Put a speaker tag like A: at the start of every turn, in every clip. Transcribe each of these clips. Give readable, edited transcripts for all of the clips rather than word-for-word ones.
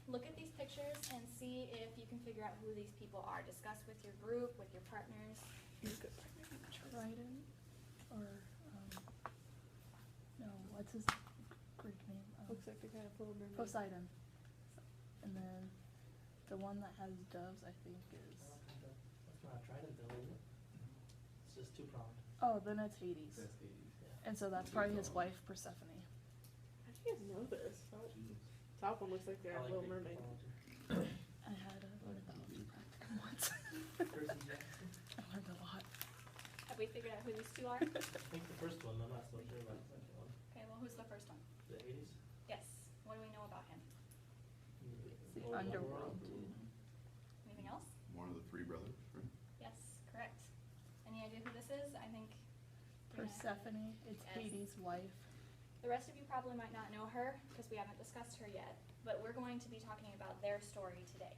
A: look at these pictures and see if you can figure out who these people are. Discuss with your group, with your partners.
B: Trident, or, no, what's his Greek name?
C: Looks like the kind of little mermaid.
B: Poseidon. And then the one that has doves, I think, is,
D: That's not a trident though, is it? It's just two-pronged.
B: oh, then it's Hades.
E: That's Hades.
D: Yeah.
B: And so that's probably his wife, Persephone.
C: How do you guys know this? Top one looks like they're a
D: I like
C: little
D: Greek
C: mermaid.
D: mythology.
B: I had to learn that was practicum once.
D: Percy Jackson.
B: I learned a lot.
A: Have we figured out who these two are?
D: I think the first one, I'm not so sure about the second one.
A: Okay, well, who's the first one?
D: The Hades?
A: Yes. What do we know about him?
B: The
D: Lower
B: underworld.
A: Anything else?
E: One of the three brothers, right?
A: Yes, correct. Any idea who this is? I think.
B: Persephone, it's
A: Yes.
B: Hades' wife.
A: The rest of you probably might not know her because we haven't discussed her yet, but we're going to be talking about their story today.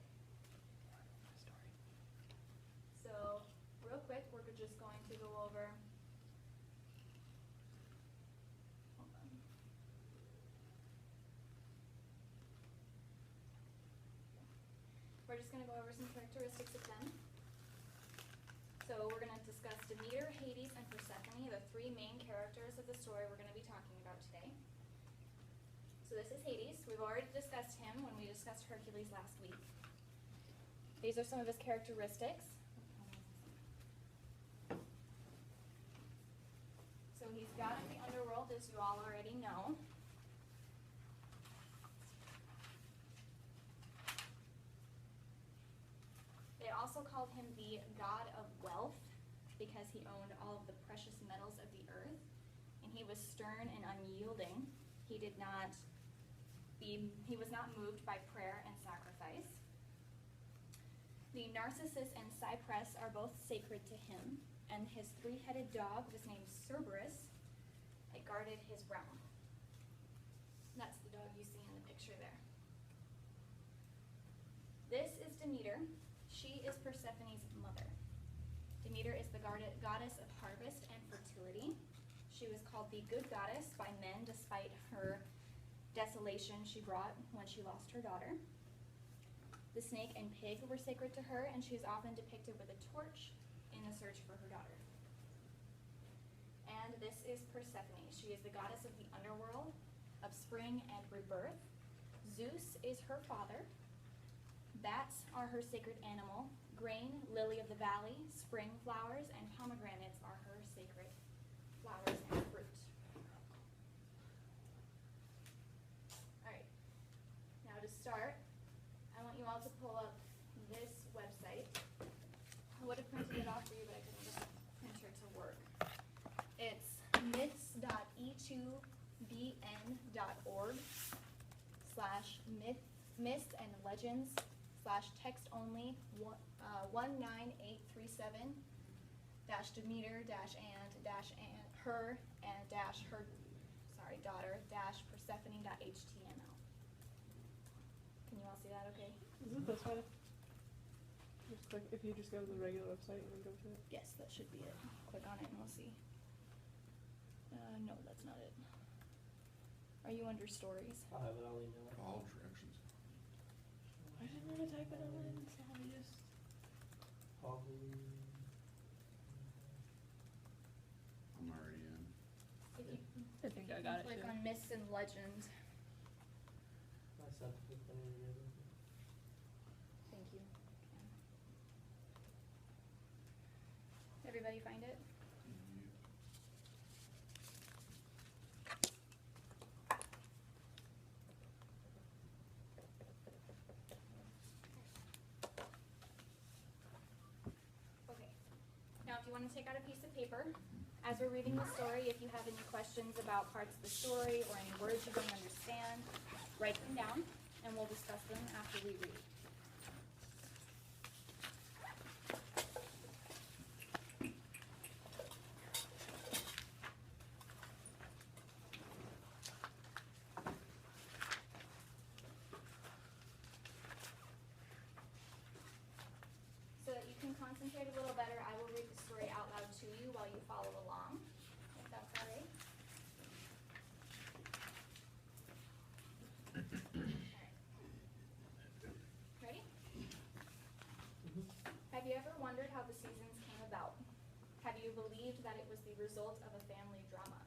A: So, real quick, we're just going to go over. Hold on. We're just going to go over some characteristics of them. So we're going to discuss Demeter, Hades, and Persephone, the three main characters of the story we're going to be talking about today. So this is Hades. We've already discussed him when we discussed Hercules last week. These are some of his characteristics. So he's god of the underworld, as you all already know. They also called him the god of wealth because he owned all of the precious metals of the earth, and he was stern and unyielding. He was not moved by prayer and sacrifice. The Narcissus and Cypress are both sacred to him, and his three-headed dog was named Cerberus. It guarded his realm. That's the dog you see in the picture there. This is Demeter. She is Persephone's mother. Demeter is the goddess of harvest and fertility. She was called the good goddess by men despite her desolation she brought when she lost her daughter. The snake and pig were sacred to her, and she is often depicted with a torch in the search for her daughter. And this is Persephone. She is the goddess of the underworld, of spring and rebirth. Zeus is her father. Bats are her sacred animal. Grain, lily of the valley, spring flowers, and pomegranates are her sacred flowers and fruit. All right. Now to start, I want you all to pull up this website. I would have printed it off for you, but I couldn't get the printer to work. It's myths.e2bn.org/myths and legends/text only 19837 Demeter-and-her daughter Persephone.html. Can you all see that okay?
C: Is it this way? Just click, if you just go to the regular website and then go to it.
A: Yes, that should be it. Click on it and we'll see. No, that's not it. Are you under stories?
D: I'll have it, I'll email it.
E: All directions.
C: I didn't want to type it in, so I just.
D: Probably.
E: I'm already in.
A: If you
B: I think I got it
A: click
B: too.
A: on myths and legends.
D: I sent it with any of the other.
A: Thank you. Everybody find it? Okay. Now, if you want to take out a piece of paper, as we're reading the story, if you have any questions about parts of the story or any words you don't understand, write them down, and we'll discuss them after we read. So that you can concentrate a little better, I will read the story out loud to you while you follow along, if that's all right. All right. you believed that it was the result of a family drama.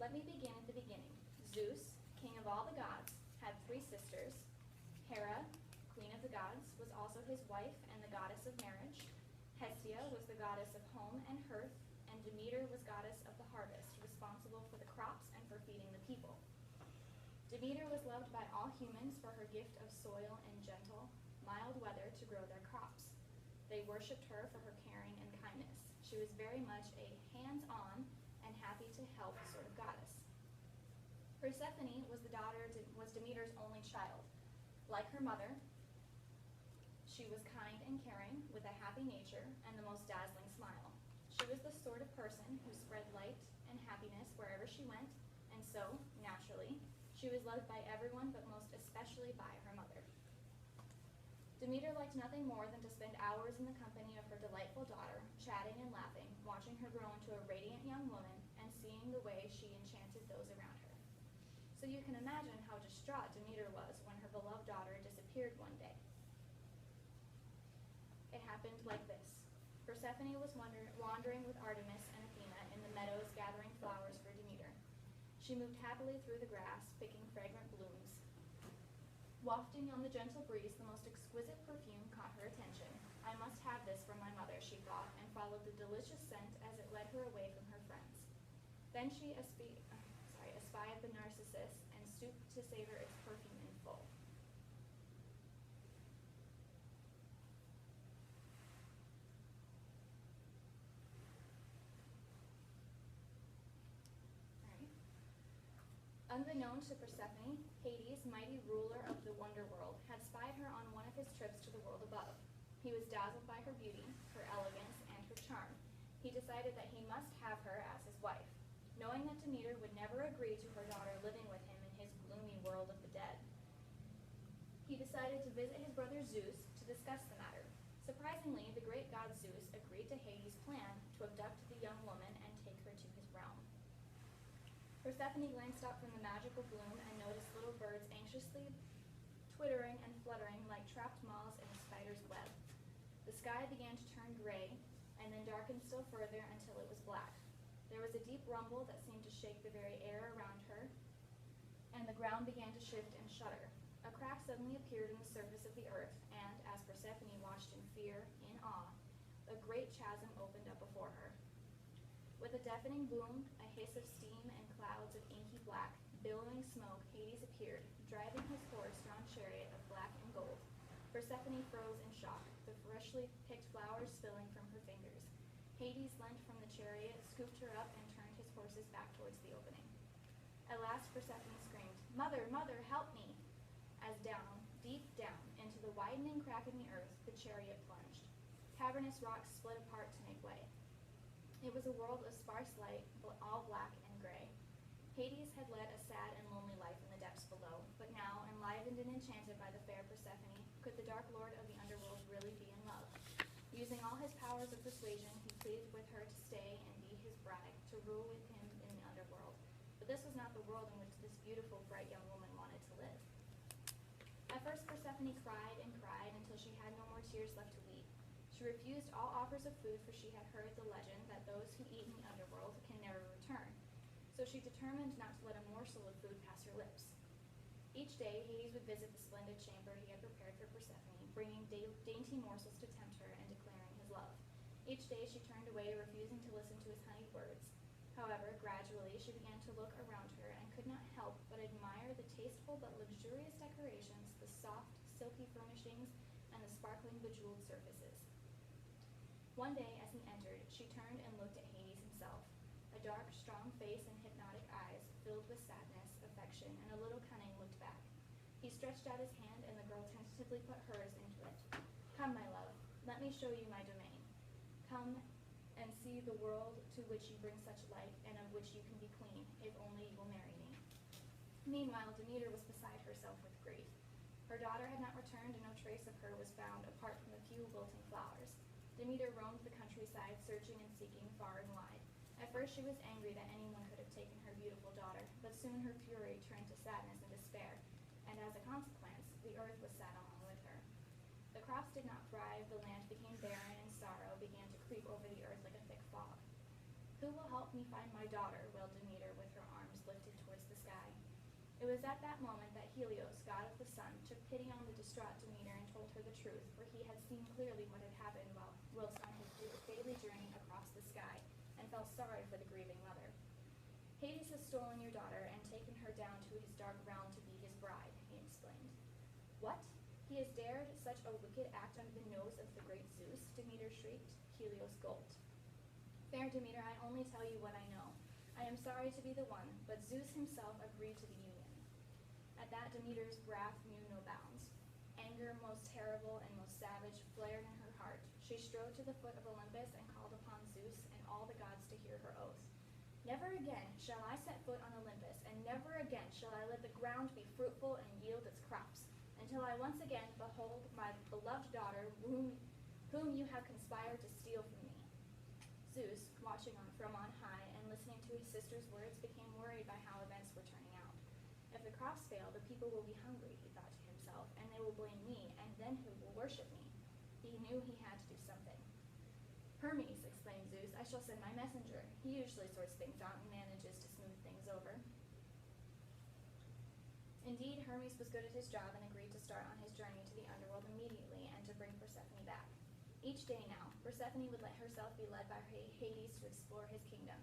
A: Let me begin at the beginning. Zeus, king of all the gods, had 3 sisters. Hera, queen of the gods, was also his wife and the goddess of marriage. Hestia was the goddess of home and hearth, and Demeter was goddess of the harvest, responsible for the crops and for feeding the people. Demeter was loved by all humans for her gift of soil and gentle, mild weather to grow their crops. They worshipped her for her caring and kindness. She was very much a hands-on and happy to help sort of goddess. Persephone was Demeter's only child. Like her mother, she was kind and caring, with a happy nature and the most dazzling smile. She was the sort of person who spread light and happiness wherever she went, and so, naturally, she was loved by everyone, but most especially by her mother. Demeter liked nothing more than to spend hours in the company of her delightful daughter, chatting and laughing, watching her grow into a radiant young woman, and seeing the way she enchanted those around her. So you can imagine how distraught Demeter was when her beloved daughter disappeared one day. It happened like this. Persephone was wandering with Artemis and Athena in the meadows gathering flowers for Demeter. She moved happily through the grass, picking fragrant blooms. Wafting on the gentle breeze, the most exquisite perfume caught her attention. I must have this for my mother, she thought, and followed the delicious scent as it led her away from her friends. Then she espied the narcissus and stooped to savor its perfume in full. Unbeknown to Persephone, Hades, mighty ruler of the wonder world, had spied her on one of his trips to the world above. He was dazzled by her beauty, her elegance, and her charm. He decided that he must have her as his wife, knowing that Demeter would never agree to her daughter living with him in his gloomy world of the dead. He decided to visit his brother Zeus to discuss the matter. Surprisingly, the great god Zeus agreed to Hades' plan to abduct the young woman and take her to his realm. Persephone glanced up from the magical bloom and noticed little birds anxiously twittering and fluttering like trapped moths in a spider's web. The sky began to turn gray and then darkened still further until it was black. There was a deep rumble that seemed to shake the very air around her, and the ground began to shift and shudder. A crack suddenly appeared in the surface of the earth, and as Persephone watched in fear, in awe, a great chasm opened up before her. With a deafening boom, a hiss of steam, and clouds of inky black, billowing smoke, Hades appeared, driving his horse-drawn chariot of black and gold. Persephone froze in shock, the freshly picked flowers spilling from her fingers. Hades leant from the chariot, scooped her up, and turned his horses back towards the opening. At last Persephone screamed, "Mother, mother, help me!" As down, deep down, into the widening crack in the earth, the chariot plunged. Cavernous rocks split apart to make way. It was a world of sparse light, all black and gray. Hades had led a sad and lonely life in the depths below, but now, enlivened and enchanted by the fair Persephone, could the dark lord of the underworld really be in love? Using all his powers of persuasion, he pleaded with her to stay and be his bride, to rule with him in the underworld. But this was not the world in which this beautiful, bright young woman wanted to live. At first, Persephone cried and cried until she had no more tears left to weep. She refused all offers of food, for she had heard the legend that those who eat in the underworld can never return. So she determined not to let a morsel of food pass her lips. Each day, Hades would visit the splendid chamber he had prepared for Persephone, bringing dainty morsels to tempt her and declaring his love. Each day she turned away, refusing to listen to his honeyed words. However, gradually she began to look around her and could not help but admire the tasteful but luxurious decorations, the soft, silky furnishings, and the sparkling, bejeweled surfaces. One day, as he entered, she turned and looked at Hades himself. A dark, strong face and hypnotic eyes, filled with sadness, affection, and a little cunning, looked back. He stretched out his hand, and the girl tentatively put hers into it. "Come, my love, let me show you my domain. Come and see the world to which you bring such light, and of which you can be queen, if only you will marry me." Meanwhile, Demeter was beside herself with grief. Her daughter had not returned, and no trace of her was found apart from a few wilting flowers. Demeter roamed the countryside, searching and seeking far and wide. At first she was angry that anyone could have taken her beautiful daughter, but soon her fury turned to sadness and despair, and as a consequence, the earth was sad along with her. The crops did not thrive, the land became barren, and sorrow began to creep over the earth like a thick fog. Who will help me find my daughter? Wailed Demeter with her arms lifted towards the sky. It was at that moment that Helios, god of the sun, took pity on the distraught Demeter and told her the truth, for he had seen clearly what had happened whilst on his daily journey across the sky, and felt sorry for the grieving mother. Hades has stolen your daughter and taken her down to his dark realm to be his bride, he explained. What? He has dared such a wicked act under the nose of the great Zeus? Demeter shrieked. Helios gulped. Fair Demeter, I only tell you what I know. I am sorry to be the one, but Zeus himself agreed to the union. At that, Demeter's wrath knew no bounds. Anger, most terrible and most savage, flared in her heart. She strode to the foot of Olympus and called upon Zeus and all the gods to hear her oath. Never again shall I set foot on Olympus, and never again shall I let the ground be fruitful and yield its crops, until I once again behold my beloved daughter, whom you have conspired to steal from me. Zeus, watching from on high and listening to his sister's words, became worried by how events were turning out. If the crops fail, the people will be hungry, he thought to himself, and they will blame me, and then who will worship me? He knew he had to do something. Hermes, exclaimed Zeus, I shall send my messenger. He usually sorts things out and manages to smooth things over. Indeed, Hermes was good at his job and agreed to start on his journey to the underworld immediately and to bring Persephone back. Each day now, Persephone would let herself be led by Hades to explore his kingdom.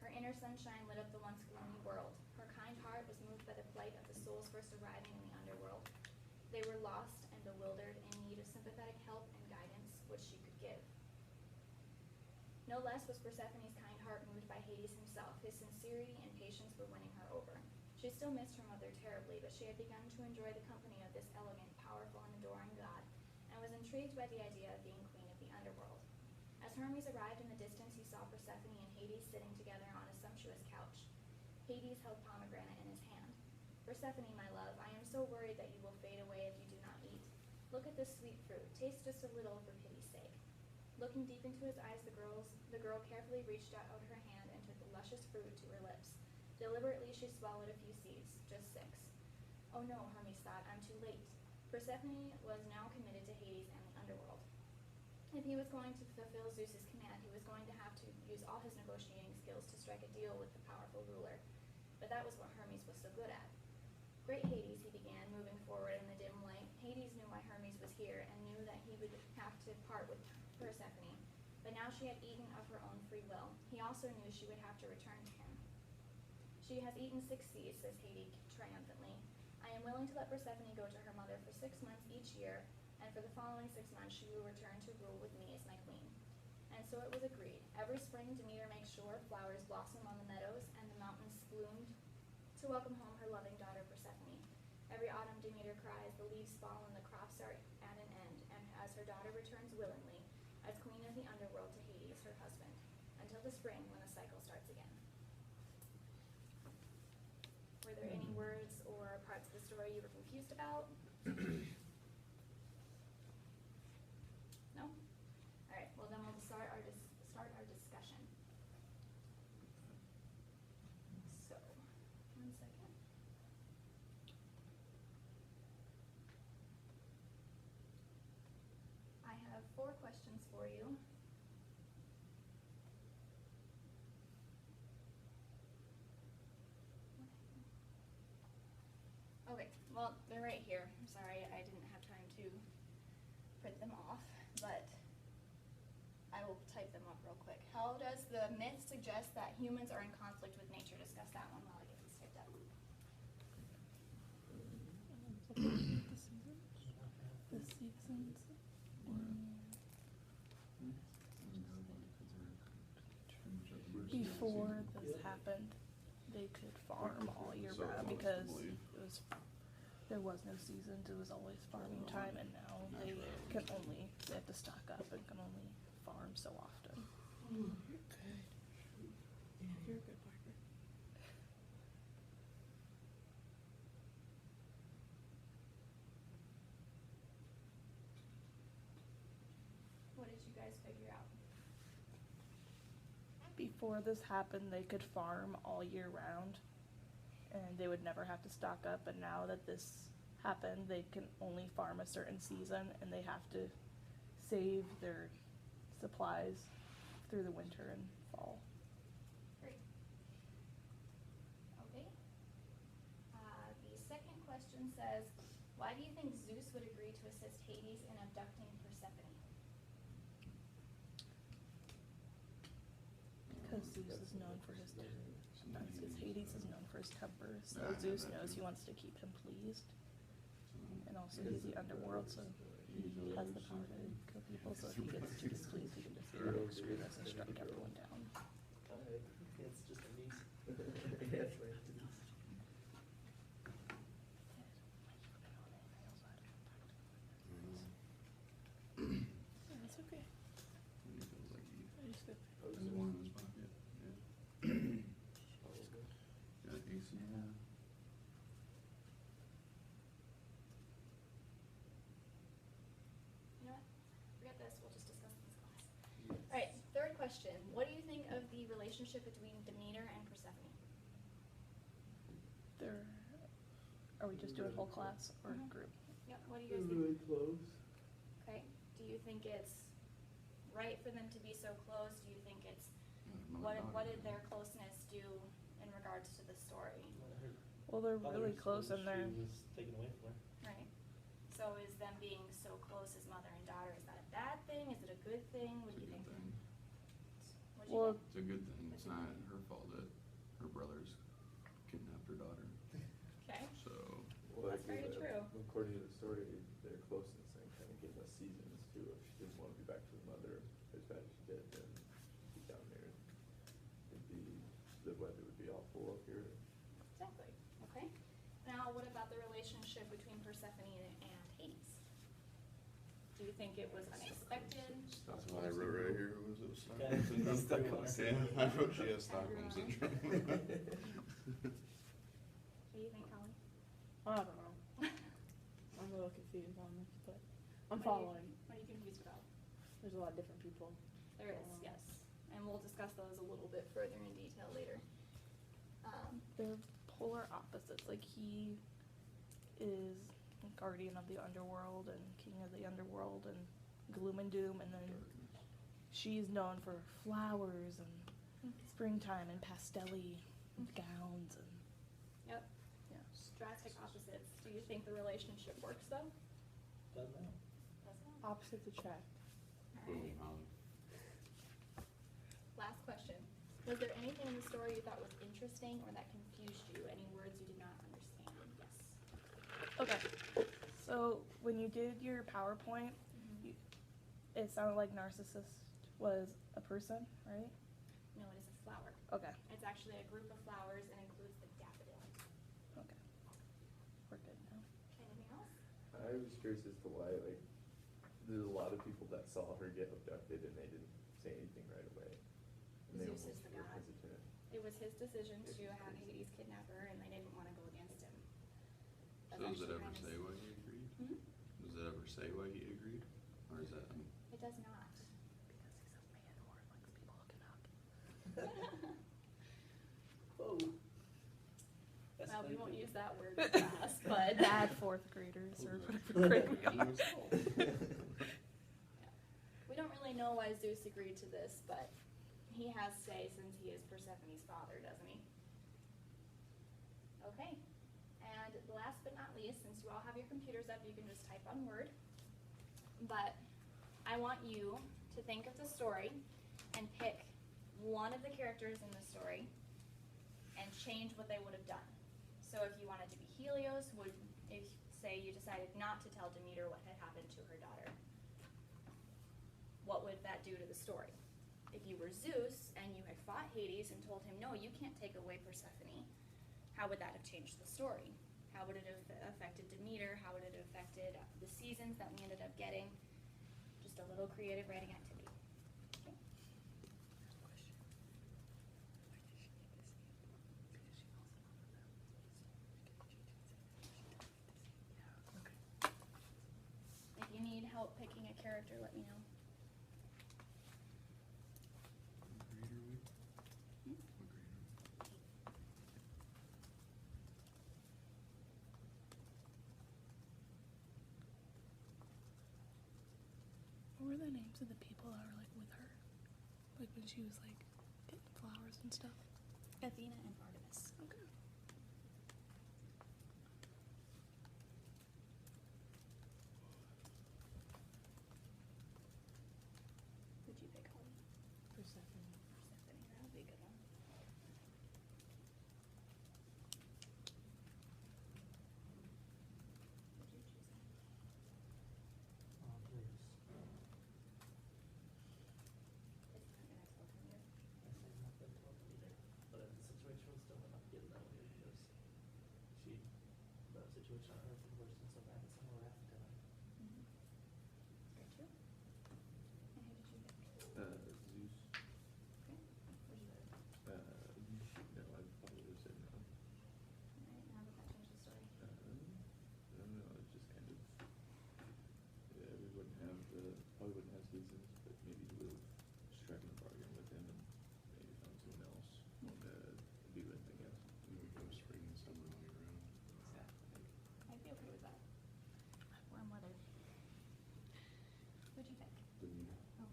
A: Her inner sunshine lit up the once gloomy world. Her kind heart was moved by the plight of the souls first arriving in the underworld. They were lost and bewildered, in need of sympathetic help and guidance, which she could give. No less was Persephone's kind heart moved by Hades himself. His sincerity and patience were winning her over. She still missed her mother terribly, but she had begun to enjoy the company of this elegant, powerful, and adoring god, and was intrigued by the idea of being queen of the underworld. As Hermes arrived in the distance, he saw Persephone and Hades sitting together on a sumptuous couch. Hades held pomegranate in his hand. Persephone, my love, I am so worried that you will fade away if you do not eat. Look at this sweet fruit. Taste just a little for pity's sake. Looking deep into his eyes, the girl carefully reached out her hand and took the luscious fruit to her lips. Deliberately, she swallowed a few seeds, just 6. Oh no, Hermes thought, I'm too late. Persephone was now committed to Hades and the underworld. If he was going to fulfill Zeus's command, he was going to have to use all his negotiating skills to strike a deal with the powerful ruler. But that was what Hermes was so good at. Great Hades, he began, moving forward in the dim light. Hades knew why Hermes was here and knew that he would have to part with Persephone. But now she had eaten of her own free will. He also knew she would have to return to him. She has eaten 6 seeds, says Hades triumphantly. I am willing to let Persephone go to her mother for 6 months each year, and for the following 6 months she will return to rule with me as my queen. And so it was agreed. Every spring Demeter makes sure flowers blossom on the meadows, and the mountains bloomed to welcome home her loving daughter Persephone. Every autumn Demeter cries, the leaves fall and the crops are at an end, and as her daughter returns willingly, as queen of the underworld to Hades, her husband, until the spring when the cycle starts again. Were there any words or parts of the story you were confused about? No? All right, well then we'll start our discussion. So, 1 second. I have 4 questions for you. Okay, well, they're right here. I'm sorry, I didn't have time to print them off, but I will type them up real quick. How does the myth suggest that humans are in conflict with nature? Discuss that one while I get these typed up.
B: The seasons. Before this happened, they could farm all year round because there was no seasons. It was always farming time, and now they have to stock up and can only farm so often.
C: You're good. Yeah, you're a good Parker.
A: What did you guys figure out?
B: Before this happened, they could farm all year round, and they would never have to stock up. But now that this happened, they can only farm a certain season, and they have to save their supplies through the winter and fall.
A: question says, why do you think Zeus would agree to assist Hades in abducting Persephone?
B: Because Zeus is known for his because Hades is known for his temper, so
E: Yeah,
B: Zeus
E: that
B: knows
E: too.
B: he wants to keep him pleased. And also he's the underworld, so he has the power to kill people, so if he gets too displeased, he can just be like, screw this and strike everyone down.
D: It's just a niece.
B: It's okay.
E: He feels like he
B: I just got
E: has one in his pocket. Yeah. Got ace in the hand.
A: You know what? Forget this, we'll just discuss this in class. Alright, third question. What do you think of the relationship between Demeter and Persephone?
B: there. Are we just doing whole class or
A: Mhm.
B: group?
A: Yep, what do you guys
C: They're
A: think?
C: really close.
A: Okay, do you think it's right for them to be so close? Do you think it's,
E: Mother
A: what
E: daughter.
A: did their closeness do in regards to the story?
B: Well, they're really close in there.
D: She was taken away from her.
A: Right. So is them being so close as mother and daughter, is that a bad thing? Is it a good thing? What
E: It's
A: do
E: a
A: you
E: good
A: think?
E: thing.
A: What do you
B: Well,
A: think?
E: It's a good thing. It's not her fault that her brothers kidnapped her daughter.
A: Okay,
E: So,
C: Well,
A: That's very true.
C: According to the story, their closeness and kind of gave us seasons too. If she didn't want to be back to her mother as bad as she did, then she'd be down there. It'd be, the weather would be awful up here.
A: exactly. Okay. Now, what about the relationship between Persephone and Hades? Do you think it was unexpected?
E: that's what I wrote right here. Was it
D: Okay.
E: Stockholm syndrome?
D: Stuck on
E: Yeah, I wrote she has Stockholm syndrome.
A: What do you think, Holly?
C: I don't know. I'm a little confused on this, but I'm
A: What are you-
C: following.
A: What are you confused about?
C: There's a lot of different people.
A: There is, yes. And we'll discuss those a little bit further in detail later.
B: They're polar opposites. Like he is guardian of the underworld and king of the underworld and gloom and doom, and then she's known for flowers and springtime and pastelly gowns and
A: Yep.
B: yeah.
A: Drastic opposites. Do you think the relationship works though?
D: Doesn't know.
A: Does not.
C: Opposites attract.
E: Boom,
A: Alright.
E: Holly.
A: Last question. Was there anything in the story you thought was interesting or that confused you? Any words you did not understand? Yes.
B: Okay. So when you did your PowerPoint, you, it sounded like narcissist was a person, right?
A: No, it is a flower.
B: Okay.
A: It's actually a group of flowers and includes the daffodil.
B: Okay. We're good now.
A: Anything else?
C: I was curious as to why, like, there's a lot of people that saw her get abducted and they didn't say anything right away. And they
A: Zeus is
C: almost
A: the
C: were
A: god.
C: hesitant.
A: It was his decision to have Hades kidnap her and they didn't want to go against him.
E: So
A: That's
E: does it
A: actually
E: ever
A: kind
E: say
A: of-
E: why he agreed?
A: Hmm?
E: Does it ever say why he agreed? Or is that,
A: It does not.
B: Because he's a man who likes people looking up.
D: Whoa.
A: Well, we won't use that word in class, but.
B: Bad fourth graders or whatever grade we are.
A: We don't really know why Zeus agreed to this, but he has say since he is Persephone's father, doesn't he? Okay, and last but not least, since you all have your computers up, you can just type on Word. But I want you to think of the story and pick one of the characters in the story and change what they would have done. So if you wanted to be Helios, if say you decided not to tell Demeter what had happened to her daughter, what would that do to the story? If you were Zeus and you had fought Hades and told him, no, you can't take away Persephone, how would that have changed the story? How would it have affected Demeter? How would it have affected the seasons that we ended up getting? Just a little creative writing activity. Okay. If you need help picking a character, let me know.
B: What were the names of the people that were like with her? Like when she was like getting flowers and stuff?
A: Athena and Artemis.
B: Okay.
D: situation on Earth is worse than so bad that someone would have to die.
A: Mhm. Very true. And who did you pick?
C: Zeus.
A: Okay. Where'd you live?
C: No, I probably would have said no.
A: Alright, and how did that change the story?
C: I don't know, it's just kind of, yeah, we wouldn't have probably wouldn't have seasons, but maybe he would have struck a bargain with him and maybe found someone else to be with, I guess.
E: You would go spring and summer all year round.
C: Exactly.
A: I'd be okay with that. Warm weather. What'd you pick?
C: Demeter.
A: Oh.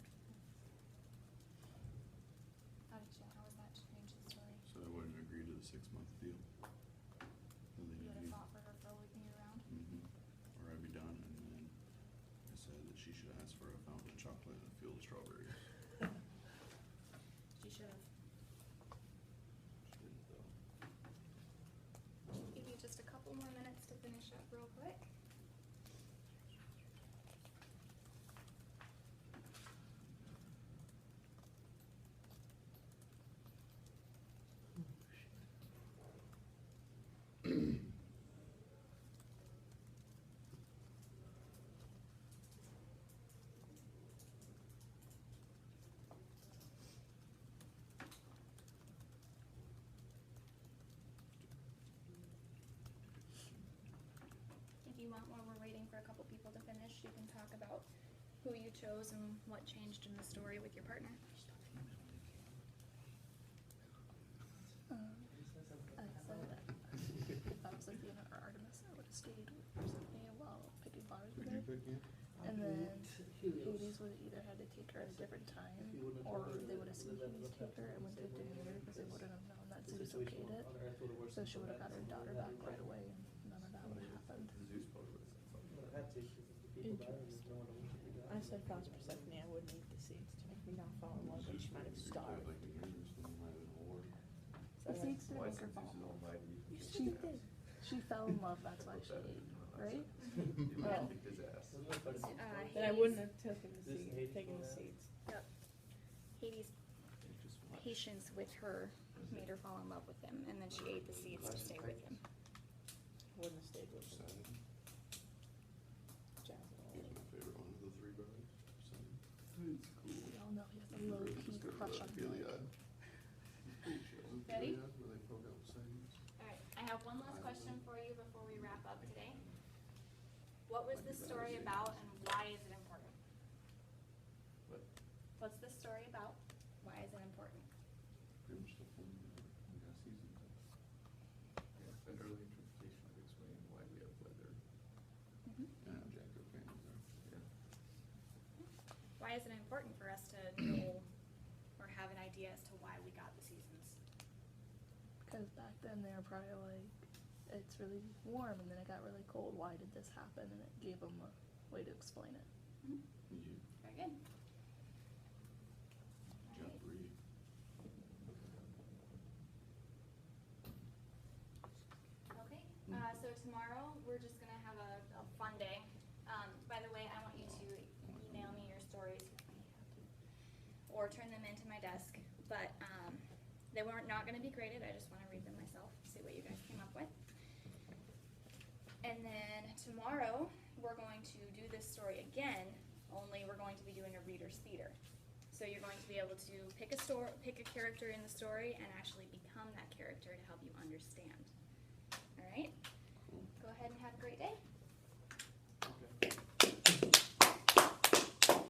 A: How was that change the story?
E: So I wouldn't agree to the 6-month deal. And then
A: You would
E: you-
A: have fought for her for a year round?
E: Mhm. Or I'd be done, and then I said that she should ask for a fountain of chocolate and a field of strawberries.
A: She should have.
C: She didn't though.
A: Give you just a couple more minutes to finish up real quick. If you want, while we're waiting for a couple people to finish, you can talk about who you chose and what changed in the story with your partner.
B: I said that if I was Athena or Artemis, I would have stayed with Persephone while picking flowers with her. And then Hades would have either had to take her at a different time, or they would have seen Hades take her and went to Demeter because they wouldn't have known that Zeus okayed it. So she would have got her daughter back right away, and none of that would have happened.
C: Zeus probably would have said something.
D: Well, it had to, because if the people died, there's no one to worship the
F: I
D: gods.
F: said if I was Persephone, I wouldn't eat the seeds to make me not fall in love, but she might have starved.
E: Like the years, then you might have been a whore.
B: The seeds didn't
C: Why
B: make her
C: since
B: fall
C: Zeus
B: in
C: is
B: love.
C: almighty?
B: She did. She fell in love, that's why she ate, right?
C: You might
B: Oh.
C: kick his ass.
D: Wasn't it, but it's-
F: Then I
A: Hades-
F: wouldn't have taken the
D: This
F: seed,
D: Hades
F: taken the
D: one,
F: seeds.
A: Yep. Hades'
C: You just watch.
A: patience with her made her fall in love with him, and then she ate the seeds to stay with him.
F: Wouldn't have stayed with
E: Poseidon.
F: him.
E: He was my favorite one of the 3 brothers. Poseidon.
C: It's cool.
B: We all know he has a low key crush on
E: Gilead.
B: Gilead.
A: Ready?
E: Gilead, where they poke out Poseidon's.
A: Alright, I have one last question for you before we wrap up today. What was this story about and why is it important?
C: What?
A: What's this story about? Why is it important?
E: Pretty much the thing, we got seasons.
C: Yeah, an early interpretation would explain why we have weather.
E: Yeah, Jack O'Kane was there.
C: Yeah.
A: Why is it important for us to know or have an idea as to why we got the seasons?
B: Because back then they were probably like, it's really warm and then it got really cold. Why did this happen? And it gave them a way to explain it.
A: Mhm.
E: You,
A: Very good.
E: Jeff
A: Alright.
E: Reed.
A: Okay, so tomorrow, we're just gonna have a fun day. By the way, I want you to email me your stories, or turn them into my desk, but, they weren't not gonna be graded, I just wanna read them myself, see what you guys came up with. And then tomorrow, we're going to do this story again, only we're going to be doing a reader's theater. So you're going to be able to pick a character in the story and actually become that character to help you understand. Alright? Go ahead and have a great day.